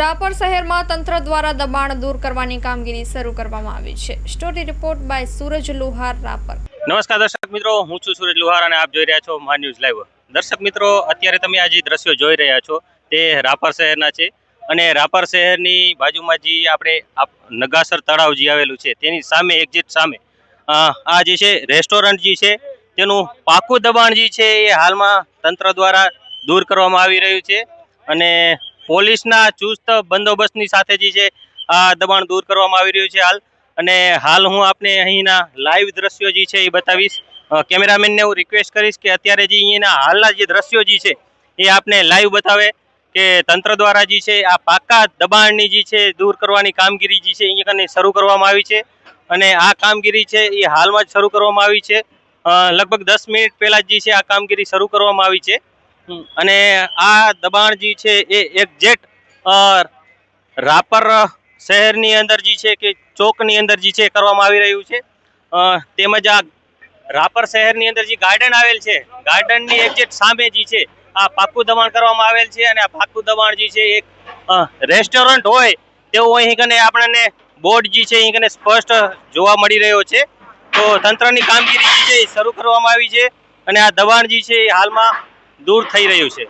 રાપર શહેરમાં તંત્ર દ્વારા દબાણ દૂર કરવાની કામગીરી શરૂ કરવામાં આવી છે। સ્ટોરી રિપોર્ટ બાય સૂરજ લુહાર, રાપર। નમસ્કાર દર્શક મિત્રો, હું છું સૂરજ લુહાર અને આપ જોઈ રહ્યા છો મા ન્યૂઝ લાઈવ। દર્શક મિત્રો, અત્યારે તમે આ જે દ્રશ્યો જોઈ રહ્યા છો તે રાપર શહેરના છે અને રાપર શહેરની બાજુમાં જે આપણે નગાસર તળાવ જે આવેલું છે તેની સામે એક્ઝેક્ટ સામે આ જે છે રેસ્ટોરન્ટ જે છે તેનું પાકું દબાણ જે છે એ હાલમાં તંત્ર દ્વારા દૂર કરવામાં આવી રહ્યું છે અને પોલીસના ચુસ્ત બંદોબસ્તની સાથે જે છે આ દબાણ દૂર કરવામાં આવી રહ્યું છે અને હાલ હું આપને અહીંના લાઈવ દ્રશ્યો જે છે એ બતાવીશ। કેમેરામેનને હું રિક્વેસ્ટ કરીશ કે અત્યારે જે અહીંના હાલના જે દ્રશ્યો જે છે એ આપને લાઈવ બતાવે કે તંત્ર દ્વારા જે છે આ પાકા દબાણની જે છે દૂર કરવાની કામગીરી જે છે અહીંયા કને શરૂ કરવામાં આવી છે અને આ કામગીરી છે એ હાલમાં જ શરૂ કરવામાં આવી છે। લગભગ 10 મિનિટ પહેલાં જે છે આ કામગીરી શરૂ કરવામાં આવી છે અને આ દબાણ જે છે એ એક્ઝેક્ટ રાપર શહેરની અંદર જે છે કે ચોકની અંદર જે છે કરવામાં આવી રહ્યું છે। તેમજ આ રાપર શહેરની અંદર જે ગાર્ડન આવેલ છે, ગાર્ડનની એક્ઝેક્ટ સામે જે છે આ પાકું દબાણ કરવામાં આવેલ છે અને આ પાકું દબાણ જે છે એક રેસ્ટોરન્ટ હોય તેવું અહીં કને આપણને બોર્ડ જે છે અહીં કને સ્પષ્ટ જોવા મળી રહ્યો છે। તો તંત્રની કામગીરી જે છે એ શરૂ કરવામાં આવી છે અને આ દબાણ જે છે એ હાલમાં દૂર થઈ રહ્યું છે।